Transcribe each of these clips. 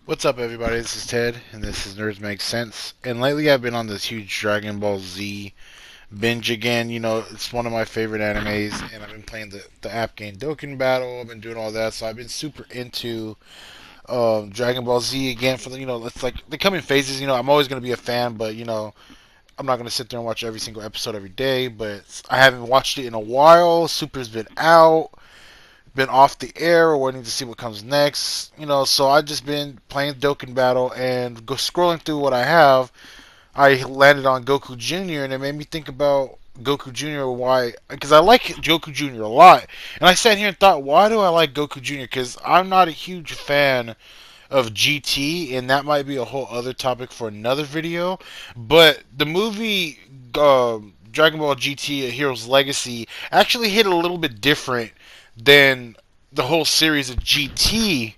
What's up, everybody? This is Ted, and this is Nerds Make Sense. And lately, I've been on this huge Dragon Ball Z binge again. It's one of my favorite animes, and I've been playing the app game Dokkan Battle. I've been doing all that, so I've been super into Dragon Ball Z again. It's like they come in phases. I'm always gonna be a fan, but I'm not gonna sit there and watch every single episode every day. But I haven't watched it in a while. Super's been out, been off the air, waiting to see what comes next. So I've just been playing Dokkan Battle and scrolling through what I have. I landed on Goku Jr. and it made me think about Goku Jr. Why? Because I like Goku Jr. a lot, and I sat here and thought, why do I like Goku Jr.? Because I'm not a huge fan of GT, and that might be a whole other topic for another video. But the movie Dragon Ball GT: A Hero's Legacy actually hit a little bit different than the whole series of GT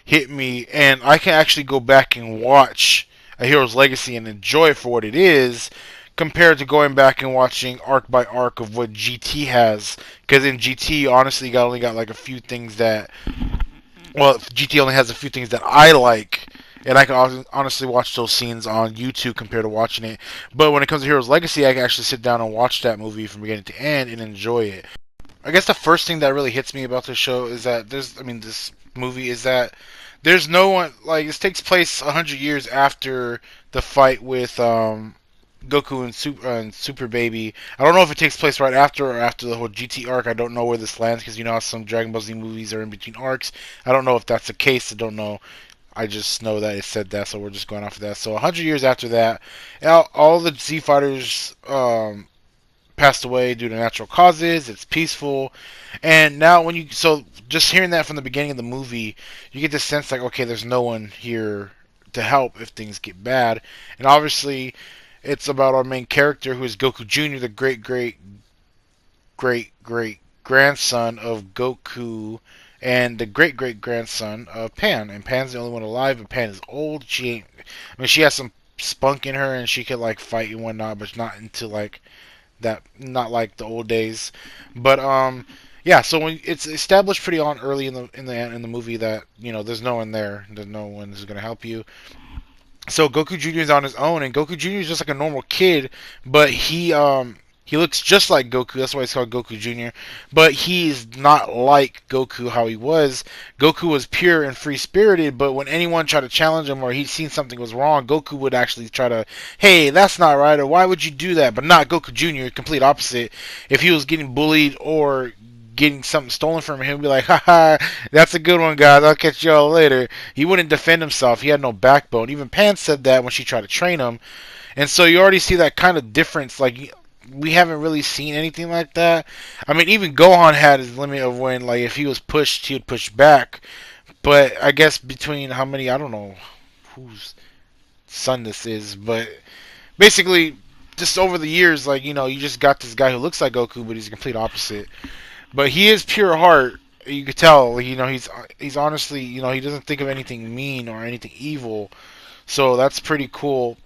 hit me, and I can actually go back and watch A Hero's Legacy and enjoy it for what it is, compared to going back and watching arc by arc of what GT has. Because in GT, honestly, got only got like a few things that, well, GT only has a few things that I like, and I can honestly watch those scenes on YouTube compared to watching it. But when it comes to Hero's Legacy, I can actually sit down and watch that movie from beginning to end and enjoy it. I guess the first thing that really hits me about this show is that this movie is that there's no one, like, this takes place 100 years after the fight with Goku and Super Baby. I don't know if it takes place right after or after the whole GT arc. I don't know where this lands because you know how some Dragon Ball Z movies are in between arcs. I don't know if that's the case. I don't know. I just know that it said that, so we're just going off of that. So 100 years after that, all the Z fighters passed away due to natural causes. It's peaceful, and now just hearing that from the beginning of the movie, you get the sense like, okay, there's no one here to help if things get bad, and obviously, it's about our main character who is Goku Jr., the great grandson of Goku. And the great great grandson of Pan, and Pan's the only one alive. And Pan is old. She ain't. I mean, she has some spunk in her, and she could like fight and whatnot, but not into like that, not like the old days. But yeah, so when it's established pretty on early in the movie that there's no one there, there's no one who's gonna help you. So Goku Jr. is on his own, and Goku Jr. is just like a normal kid, but he looks just like Goku. That's why he's called Goku Jr. But he's not like Goku how he was. Goku was pure and free spirited, but when anyone tried to challenge him or he'd seen something was wrong, Goku would actually try to, hey, that's not right, or why would you do that? But not Goku Jr., complete opposite. If he was getting bullied or getting something stolen from him, he'll be like, haha, that's a good one, guys. I'll catch y'all later. He wouldn't defend himself. He had no backbone. Even Pan said that when she tried to train him. And so you already see that kind of difference. Like, we haven't really seen anything like that. I mean, even Gohan had his limit of when, like, if he was pushed, he would push back. But I guess between how many, I don't know whose son this is, but basically, just over the years, like, you just got this guy who looks like Goku, but he's the complete opposite. But he is pure heart. You could tell, like, he's honestly, he doesn't think of anything mean or anything evil. So that's pretty cool.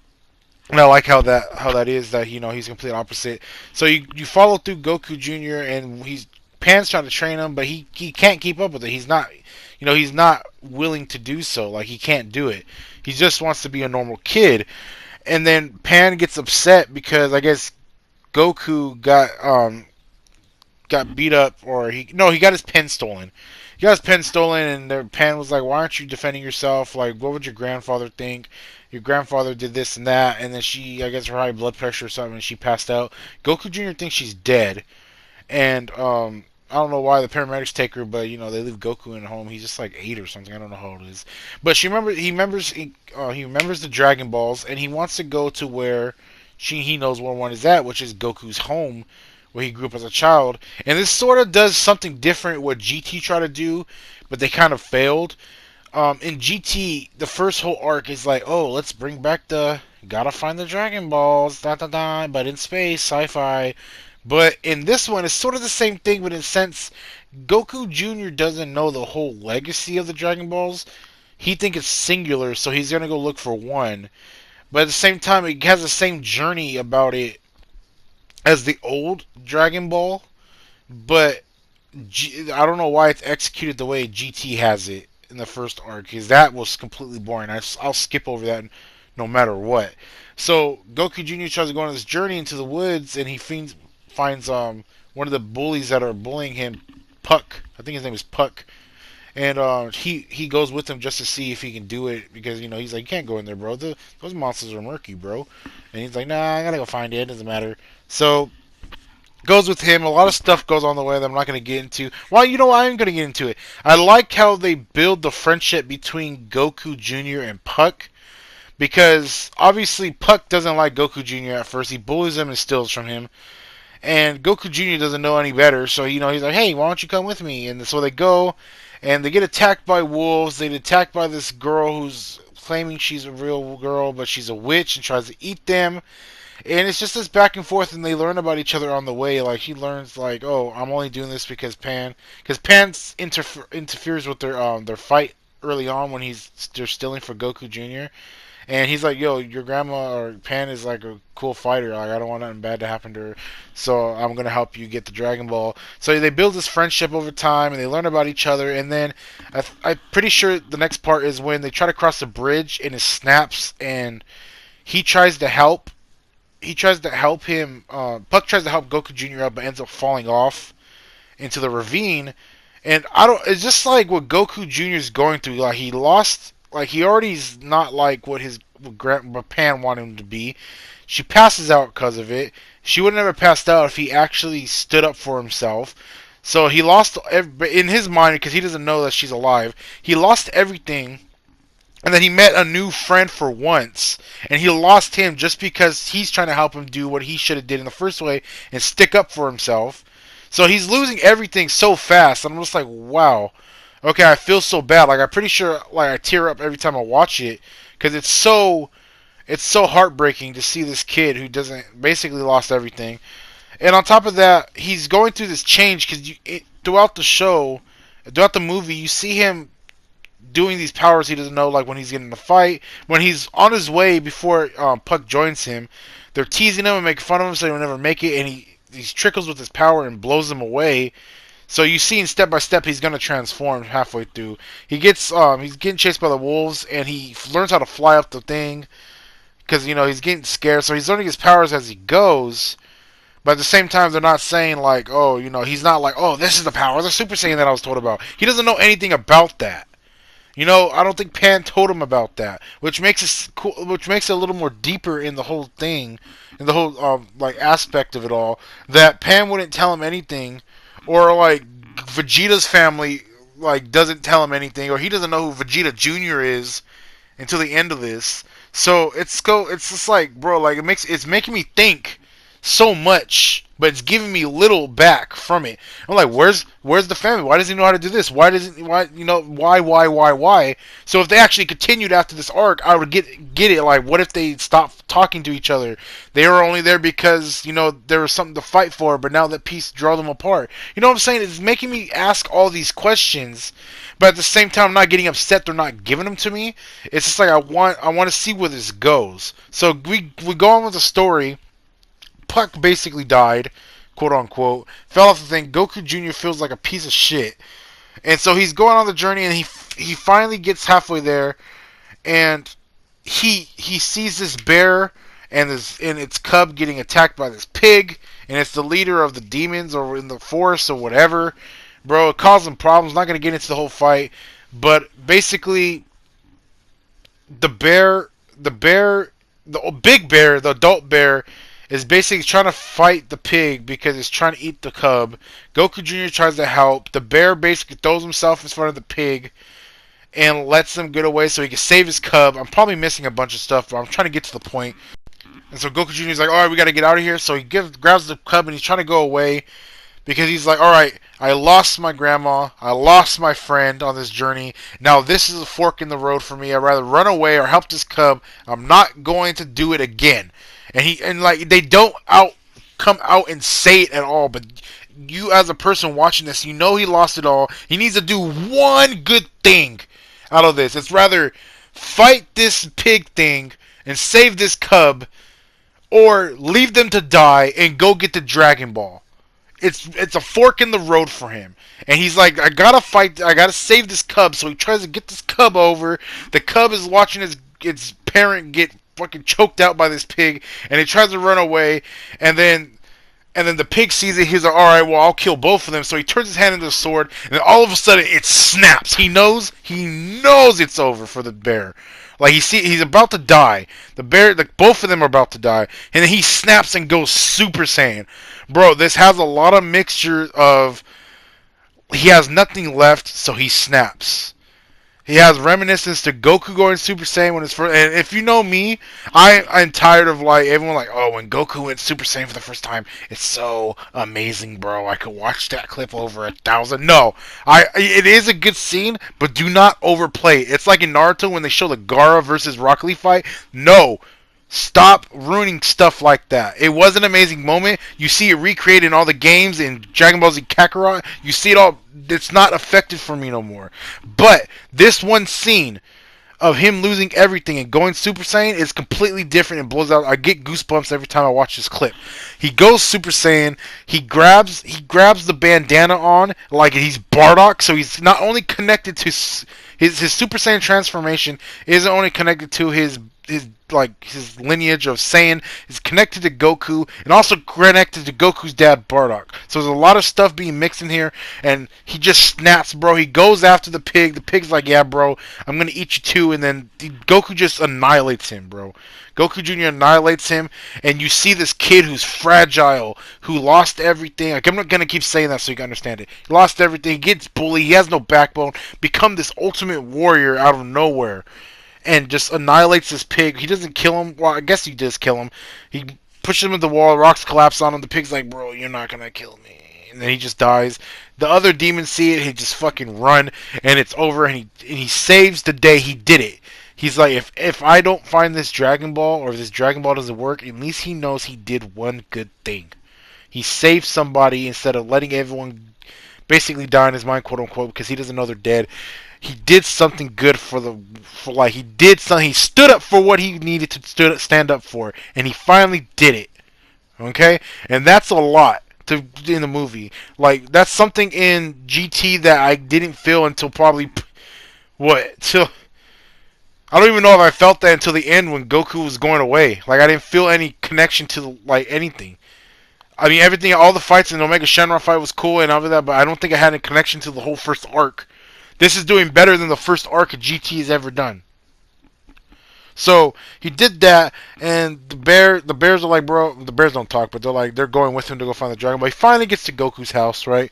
And I like how that is that he's complete opposite. So you follow through Goku Jr. and he's Pan's trying to train him, but he can't keep up with it. He's not willing to do so. Like, he can't do it. He just wants to be a normal kid. And then Pan gets upset because I guess Goku got beat up, or he got his pen stolen. He got his pen stolen, and their Pan was like, "Why aren't you defending yourself? Like, what would your grandfather think? Your grandfather did this and that." And then she, I guess, her high blood pressure or something, and she passed out. Goku Jr. thinks she's dead, and I don't know why the paramedics take her, but they leave Goku in home. He's just like 8 or something. I don't know how old it is, but he remembers the Dragon Balls, and he wants to go to where he knows where one is at, which is Goku's home, where he grew up as a child. And this sort of does something different what GT tried to do, but they kind of failed. In GT, the first whole arc is like, oh, let's bring back the gotta find the Dragon Balls, da da da, but in space, sci-fi. But in this one, it's sort of the same thing, but in a sense, Goku Jr. doesn't know the whole legacy of the Dragon Balls. He thinks it's singular, so he's gonna go look for one. But at the same time, it has the same journey about it as the old Dragon Ball, but I don't know why it's executed the way GT has it. in the first arc, because that was completely boring. I'll skip over that no matter what. So Goku Jr. tries to go on this journey into the woods, and he finds one of the bullies that are bullying him, Puck. I think his name is Puck. And he goes with him just to see if he can do it, because he's like, you can't go in there, bro. Those monsters are murky, bro. And he's like, nah, I gotta go find it. It doesn't matter. So goes with him. A lot of stuff goes on the way that I'm not going to get into. Well, I am going to get into it. I like how they build the friendship between Goku Jr. and Puck, because obviously Puck doesn't like Goku Jr. at first. He bullies him and steals from him. And Goku Jr. doesn't know any better, so he's like, hey, why don't you come with me? And so they go, and they get attacked by wolves. They get attacked by this girl who's claiming she's a real girl, but she's a witch and tries to eat them. And it's just this back and forth, and they learn about each other on the way. Like, he learns, like, oh, I'm only doing this because Pan interferes with their fight early on when they're stealing for Goku Jr. And he's like, yo, your grandma or Pan is like a cool fighter. Like, I don't want nothing bad to happen to her, so I'm gonna help you get the Dragon Ball. So they build this friendship over time, and they learn about each other. And then I'm pretty sure the next part is when they try to cross the bridge, and it snaps, and he tries to help. He tries to help him. Puck tries to help Goku Jr. up, but ends up falling off into the ravine. And I don't. It's just like what Goku Jr. is going through. Like, he lost. Like, he already's not like what Pan wanted him to be. She passes out because of it. She would never passed out if he actually stood up for himself. So he lost in his mind, because he doesn't know that she's alive. He lost everything. And then he met a new friend for once, and he lost him just because he's trying to help him do what he should have did in the first way and stick up for himself. So he's losing everything so fast, and I'm just like, wow. Okay, I feel so bad. Like, I'm pretty sure, like, I tear up every time I watch it, because it's so heartbreaking to see this kid who doesn't basically lost everything. And on top of that, he's going through this change, because throughout the movie, you see him doing these powers he doesn't know, like when he's getting in a fight, when he's on his way before Puck joins him. They're teasing him and making fun of him so he'll never make it, and he trickles with his power and blows them away. So you see in step by step he's gonna transform halfway through. He's getting chased by the wolves, and he learns how to fly up the thing, because he's getting scared. So he's learning his powers as he goes. But at the same time, they're not saying like, oh, he's not like, oh, this is the power, the Super Saiyan that I was told about. He doesn't know anything about that. I don't think Pan told him about that, which makes it cool, which makes it a little more deeper in the whole thing, in the whole like aspect of it all. That Pan wouldn't tell him anything, or like Vegeta's family like doesn't tell him anything, or he doesn't know who Vegeta Jr. is until the end of this. So it's just like, bro, like it's making me think so much, but it's giving me little back from it. I'm like, where's the family? Why does he know how to do this? Why doesn't why? So if they actually continued after this arc, I would get it. Like, what if they stopped talking to each other? They were only there because there was something to fight for, but now that peace drove them apart. You know what I'm saying? It's making me ask all these questions, but at the same time, I'm not getting upset they're not giving them to me. It's just like I want to see where this goes. So we go on with the story. Puck basically died, quote unquote, fell off the thing. Goku Jr. feels like a piece of shit, and so he's going on the journey, and he finally gets halfway there, and he sees this bear and its cub getting attacked by this pig, and it's the leader of the demons or in the forest or whatever. Bro, it caused him problems. Not gonna get into the whole fight, but basically, the big bear, the adult bear, is basically trying to fight the pig because it's trying to eat the cub. Goku Jr. tries to help. The bear basically throws himself in front of the pig and lets them get away so he can save his cub. I'm probably missing a bunch of stuff, but I'm trying to get to the point. And so Goku Jr. is like, alright, we gotta get out of here. So he grabs the cub and he's trying to go away, because he's like, alright, I lost my grandma, I lost my friend on this journey. Now this is a fork in the road for me. I'd rather run away or help this cub. I'm not going to do it again. And like, they don't come out and say it at all, but you as a person watching this, he lost it all. He needs to do one good thing out of this. It's rather fight this pig thing and save this cub, or leave them to die and go get the Dragon Ball. it's a fork in the road for him. And he's like, I gotta fight, I gotta save this cub. So he tries to get this cub over. The cub is watching its parent get fucking choked out by this pig, and he tries to run away. And then the pig sees it. He's like, all right, well, I'll kill both of them. So he turns his hand into a sword, and then all of a sudden it snaps. He knows it's over for the bear. Like he's about to die. The bear, both of them are about to die, and then he snaps and goes Super Saiyan. Bro, this has a lot of mixture of he has nothing left, so he snaps. He has reminiscence to Goku going Super Saiyan when it's first. And if you know me, I'm tired of like everyone like, oh, when Goku went Super Saiyan for the first time, it's so amazing, bro. I could watch that clip over 1,000. No, it is a good scene, but do not overplay it. It's like in Naruto when they show the Gaara versus Rock Lee fight. No. Stop ruining stuff like that. It was an amazing moment. You see it recreated in all the games in Dragon Ball Z Kakarot. You see it all. It's not effective for me no more. But this one scene of him losing everything and going Super Saiyan is completely different and blows out. I get goosebumps every time I watch this clip. He goes Super Saiyan. He grabs the bandana on like he's Bardock. So he's not only connected to his Super Saiyan transformation isn't only connected to his lineage of Saiyan, is connected to Goku and also connected to Goku's dad Bardock. So there's a lot of stuff being mixed in here, and he just snaps, bro. He goes after the pig. The pig's like, yeah, bro, I'm gonna eat you too, and then Goku just annihilates him, bro. Goku Jr. annihilates him, and you see this kid who's fragile, who lost everything. Like, I'm not gonna keep saying that so you can understand it. He lost everything. He gets bullied. He has no backbone. Become this ultimate warrior out of nowhere, and just annihilates this pig. He doesn't kill him. Well, I guess he does kill him. He pushes him into the wall. Rocks collapse on him. The pig's like, bro, you're not gonna kill me. And then he just dies. The other demons see it. He just fucking run, and it's over. And he saves the day. He did it. He's like, if I don't find this Dragon Ball, or if this Dragon Ball doesn't work, at least he knows he did one good thing. He saved somebody instead of letting everyone basically die in his mind, quote unquote, because he doesn't know they're dead. He did something good he did something. He stood up for what he needed to stand up for, and he finally did it. Okay, and that's a lot in the movie. Like, that's something in GT that I didn't feel until probably till I don't even know if I felt that until the end when Goku was going away. Like, I didn't feel any connection to like anything. I mean, everything, all the fights in the Omega Shenron fight was cool and all of that, but I don't think I had a connection to the whole first arc. This is doing better than the first arc of GT has ever done. So he did that, and the bears are like, bro, the bears don't talk, but they're going with him to go find the Dragon Ball. He finally gets to Goku's house, right?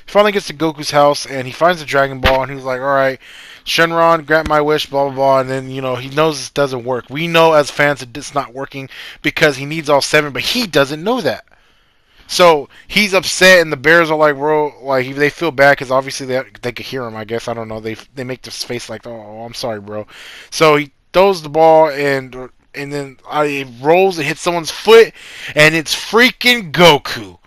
He finally gets to Goku's house, and he finds the Dragon Ball, and he's like, all right, Shenron, grant my wish, blah, blah, blah. And then, he knows this doesn't work. We know as fans that it's not working because he needs all 7, but he doesn't know that. So he's upset, and the bears are like, bro, like they feel bad because obviously they could hear him. I guess, I don't know. They make this face like, oh, I'm sorry, bro. So he throws the ball, and then it rolls and hits someone's foot, and it's freaking Goku.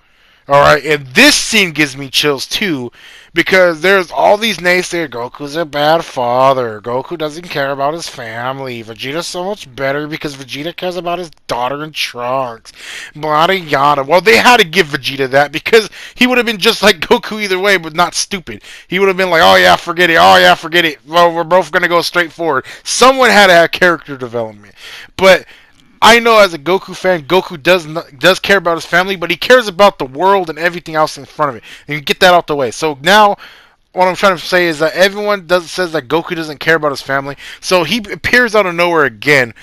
All right, and this scene gives me chills too, because there's all these naysayers. Goku's a bad father. Goku doesn't care about his family. Vegeta's so much better because Vegeta cares about his daughter and Trunks. Yada yada. Well, they had to give Vegeta that because he would have been just like Goku either way, but not stupid. He would have been like, oh yeah, forget it. Oh yeah, forget it. Well, we're both gonna go straight forward. Someone had to have character development, but I know as a Goku fan, Goku does care about his family, but he cares about the world and everything else in front of it. And you get that out the way. So now, what I'm trying to say is that everyone says that Goku doesn't care about his family. So he appears out of nowhere again,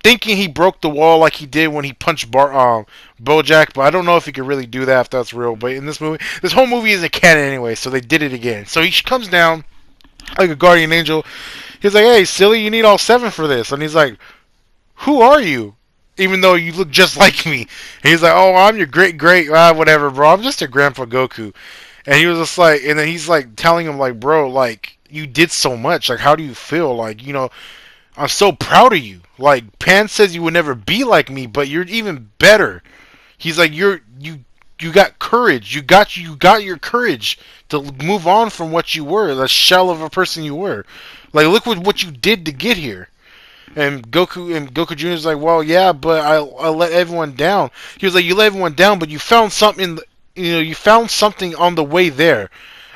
thinking he broke the wall like he did when he punched Bojack. But I don't know if he could really do that if that's real. But in this movie, this whole movie isn't canon anyway, so they did it again. So he comes down like a guardian angel. He's like, hey, silly, you need all 7 for this. And he's like, who are you? Even though you look just like me. And he's like, oh, I'm your great, whatever, bro. I'm just your Grandpa Goku. And he was just like, and then he's like telling him, like, bro, like, you did so much. Like, how do you feel? Like, I'm so proud of you. Like, Pan says you would never be like me, but you're even better. He's like, you got courage. You got your courage to move on from what you were, the shell of a person you were. Like, look what you did to get here. And Goku Jr. is like, well, yeah, but I let everyone down. He was like, you let everyone down, but you found something. You found something on the way there.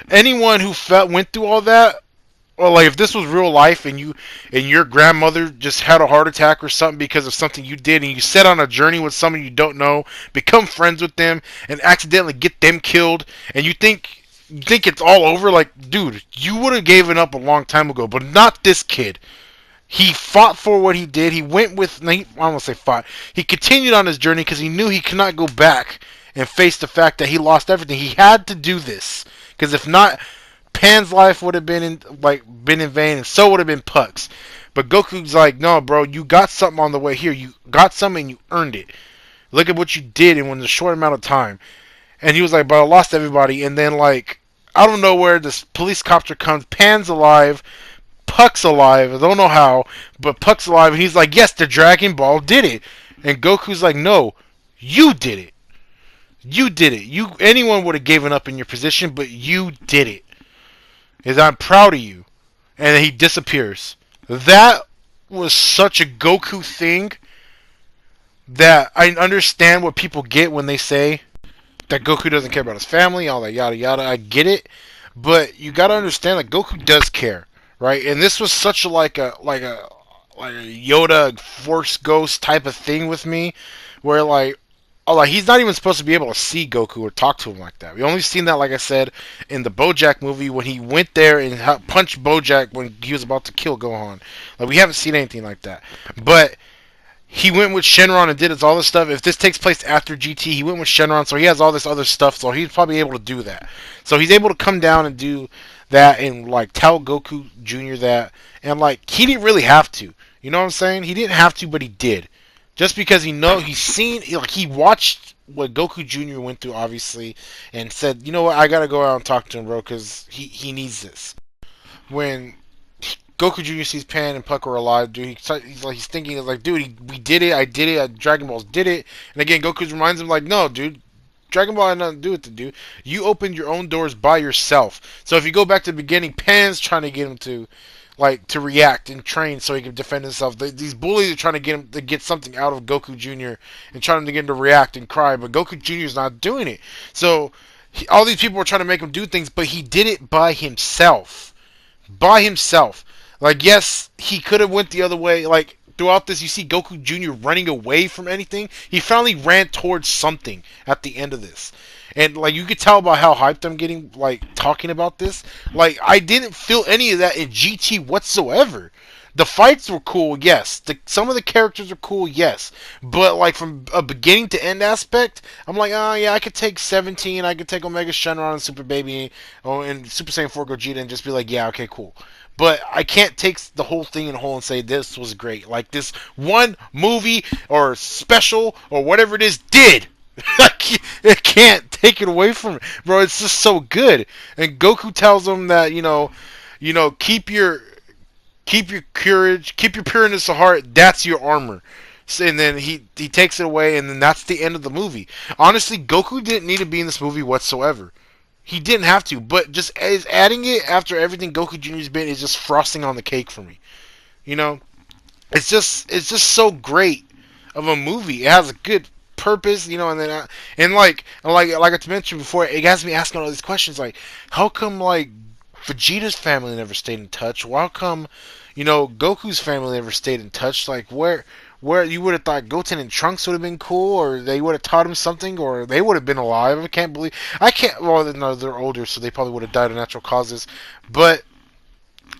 Anyone who went through all that, or like if this was real life and your grandmother just had a heart attack or something because of something you did, and you set on a journey with someone you don't know, become friends with them, and accidentally get them killed, and you think it's all over, like, dude, you would have given up a long time ago, but not this kid. He fought for what he did. He went with, I don't want to say fought. He continued on his journey because he knew he could not go back and face the fact that he lost everything. He had to do this because if not, Pan's life would have been in vain, and so would have been Puck's. But Goku's like, no, bro, you got something on the way here. You got something, and you earned it. Look at what you did in a short amount of time. And he was like, but I lost everybody. And then, like, out of nowhere, this police copter comes. Pan's alive. Puck's alive. I don't know how, but Puck's alive. And he's like, yes, the Dragon Ball did it. And Goku's like, no, you did it. You did it. Anyone would have given up in your position, but you did it. Is I'm proud of you. And then he disappears. That was such a Goku thing that I understand what people get when they say that Goku doesn't care about his family, all that yada yada. I get it, but you gotta understand that Goku does care, right? And this was such a like a Yoda Force Ghost type of thing with me, where like he's not even supposed to be able to see Goku or talk to him like that. We only seen that, like I said, in the BoJack movie when he went there and punched BoJack when he was about to kill Gohan. Like, we haven't seen anything like that, but he went with Shenron and did all this stuff. If this takes place after GT, he went with Shenron, so he has all this other stuff, so he's probably able to do that. So he's able to come down and do that and, like, tell Goku Jr. that. And, like, he didn't really have to. You know what I'm saying? He didn't have to, but he did. Just because he's seen, like, he watched what Goku Jr. went through, obviously, and said, you know what, I gotta go out and talk to him, bro, because he needs this. When Goku Jr. sees Pan and Puck are alive, dude. He's thinking, like, dude, we did it. I did it. Dragon Balls did it. And again, Goku reminds him, like, no, dude. Dragon Ball had nothing to do with it, dude. You opened your own doors by yourself. So if you go back to the beginning, Pan's trying to get him to react and train so he can defend himself. These bullies are trying to get him to get something out of Goku Jr. and trying to get him to react and cry, but Goku Jr. is not doing it. So all these people were trying to make him do things, but he did it by himself. By himself. Like, yes, he could have went the other way. Like, throughout this, you see Goku Jr. running away from anything. He finally ran towards something at the end of this. And, like, you could tell by how hyped I'm getting, like, talking about this. Like, I didn't feel any of that in GT whatsoever. The fights were cool, yes. Some of the characters are cool, yes. But, like, from a beginning to end aspect, I'm like, oh, yeah, I could take 17, I could take Omega Shenron and Super Baby, and Super Saiyan 4 Gogeta and just be like, yeah, okay, cool. But I can't take the whole thing in whole and say this was great. Like, this one movie or special or whatever it is did. I can't take it away from it, bro. It's just so good. And Goku tells him that keep your courage, keep your pureness of heart. That's your armor. And then he takes it away, and then that's the end of the movie. Honestly, Goku didn't need to be in this movie whatsoever. He didn't have to, but just as adding it after everything Goku Jr.'s been is just frosting on the cake for me. You know, it's just so great of a movie. It has a good purpose, and then like I mentioned before, it has me asking all these questions, like, how come, like, Vegeta's family never stayed in touch? How come, Goku's family never stayed in touch? Like, where you would have thought Goten and Trunks would have been cool, or they would have taught him something, or they would have been alive. Well, no, they're older, so they probably would have died of natural causes. But,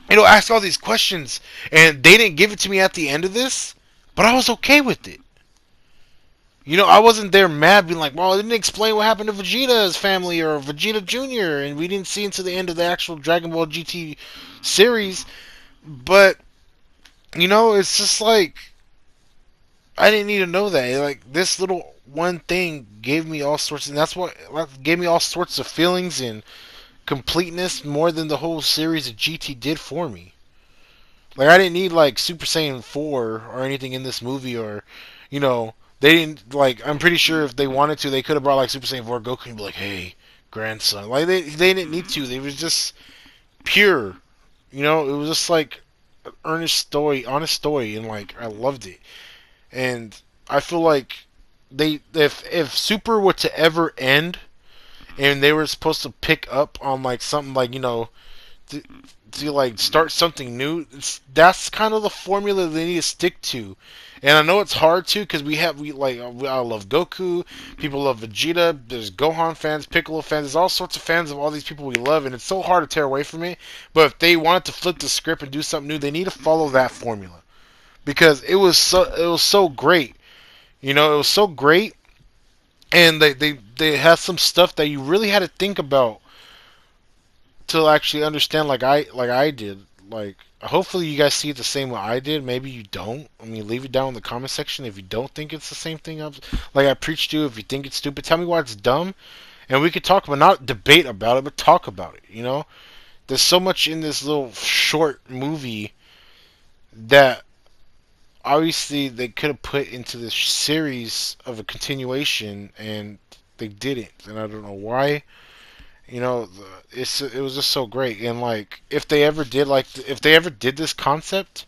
ask all these questions, and they didn't give it to me at the end of this, but I was okay with it. I wasn't there mad being like, well, it didn't explain what happened to Vegeta's family or Vegeta Jr., and we didn't see into the end of the actual Dragon Ball GT series. But, it's just like, I didn't need to know that. Like, this little one thing gave me all sorts, and that's what gave me all sorts of feelings and completeness more than the whole series of GT did for me. Like, I didn't need, like, Super Saiyan 4 or anything in this movie, or, they didn't, like, I'm pretty sure if they wanted to, they could have brought, like, Super Saiyan 4 Goku and be like, hey, grandson. Like, they didn't need to. They was just pure. It was just like earnest story, honest story, and like I loved it. And I feel like they if Super were to ever end and they were supposed to pick up on like something like to, to like start something new, that's kind of the formula they need to stick to. And I know it's hard to because I love Goku, people love Vegeta, there's Gohan fans, Piccolo fans, there's all sorts of fans of all these people we love, and it's so hard to tear away from it. But if they wanted to flip the script and do something new, they need to follow that formula because it was so great. It was so great, and they had some stuff that you really had to think about to actually understand, like I did. Like, hopefully you guys see it the same way I did. Maybe you don't. I mean, leave it down in the comment section if you don't think it's the same thing. Like I preached to. If you think it's stupid, tell me why it's dumb, and we could talk about, not debate about it, but talk about it. There's so much in this little short movie that obviously they could have put into this series of a continuation, and they didn't, and I don't know why. It was just so great, and like if they ever did this concept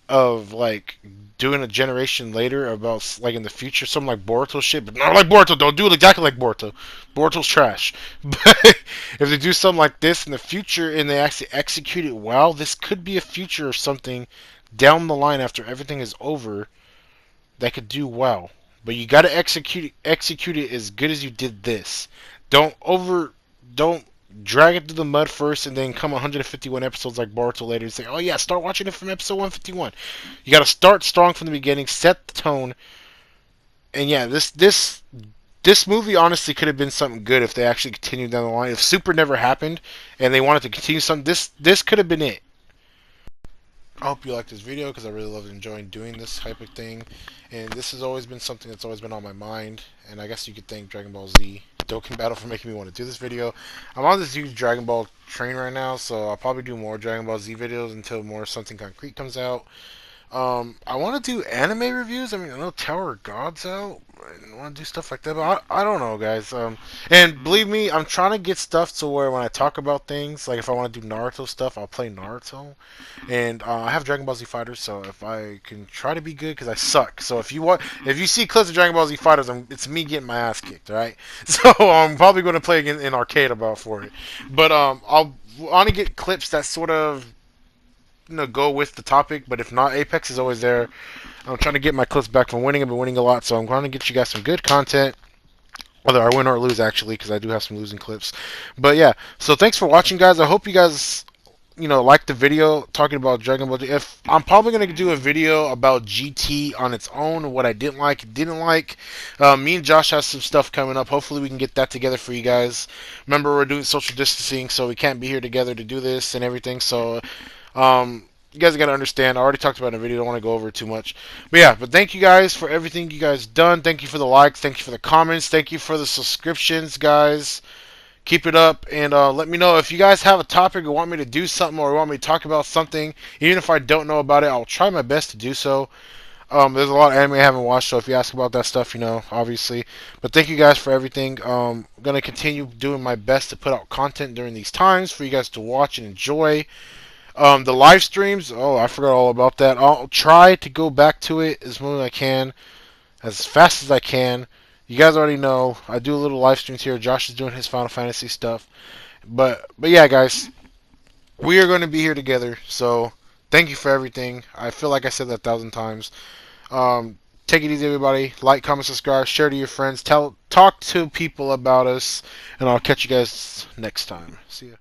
of like doing a generation later about like in the future, something like Boruto shit, but not like Boruto. Don't do it exactly like Boruto. Boruto's trash. But if they do something like this in the future and they actually execute it well, this could be a future of something down the line after everything is over that could do well. But you got to execute it as good as you did this. Don't over don't drag it through the mud first and then come 151 episodes like Boruto later and say, "Oh yeah, start watching it from episode 151." You got to start strong from the beginning, set the tone. And yeah, this movie honestly could have been something good if they actually continued down the line. If Super never happened and they wanted to continue something, this could have been it. I hope you liked this video because I really love enjoying doing this type of thing. And this has always been something that's always been on my mind. And I guess you could thank Dragon Ball Z Dokkan Battle for making me want to do this video. I'm on this huge Dragon Ball train right now, so I'll probably do more Dragon Ball Z videos until more something concrete comes out. I want to do anime reviews. I mean, I know Tower of God's out. I want to do stuff like that, but I don't know, guys. And believe me, I'm trying to get stuff to where when I talk about things, like if I want to do Naruto stuff, I'll play Naruto. And I have Dragon Ball Z Fighters, so if I can try to be good, because I suck. So if you see clips of Dragon Ball Z Fighters, it's me getting my ass kicked, right? So I'm probably going to play in arcade about for it. But I'll want to get clips that sort of go with the topic, but if not, Apex is always there. I'm trying to get my clips back from winning. I've been winning a lot, so I'm going to get you guys some good content, whether I win or lose, actually, because I do have some losing clips. But yeah, so thanks for watching, guys. I hope you guys like the video talking about Dragon Ball. If I'm probably gonna do a video about GT on its own, what I didn't like. Me and Josh have some stuff coming up. Hopefully, we can get that together for you guys. Remember, we're doing social distancing, so we can't be here together to do this and everything. So, you guys gotta understand. I already talked about it in a video. Don't want to go over it too much. But yeah, but thank you guys for everything you guys done. Thank you for the likes. Thank you for the comments. Thank you for the subscriptions, guys. Keep it up, and let me know if you guys have a topic or want me to do something or want me to talk about something. Even if I don't know about it, I'll try my best to do so. There's a lot of anime I haven't watched, so if you ask about that stuff, obviously. But thank you guys for everything. I'm going to continue doing my best to put out content during these times for you guys to watch and enjoy. The live streams, oh, I forgot all about that. I'll try to go back to it as much as I can, as fast as I can. You guys already know I do a little live streams here. Josh is doing his Final Fantasy stuff, but yeah, guys, we are going to be here together. So thank you for everything. I feel like I said that 1,000 times. Take it easy, everybody. Like, comment, subscribe, share to your friends. Talk to people about us, and I'll catch you guys next time. See ya.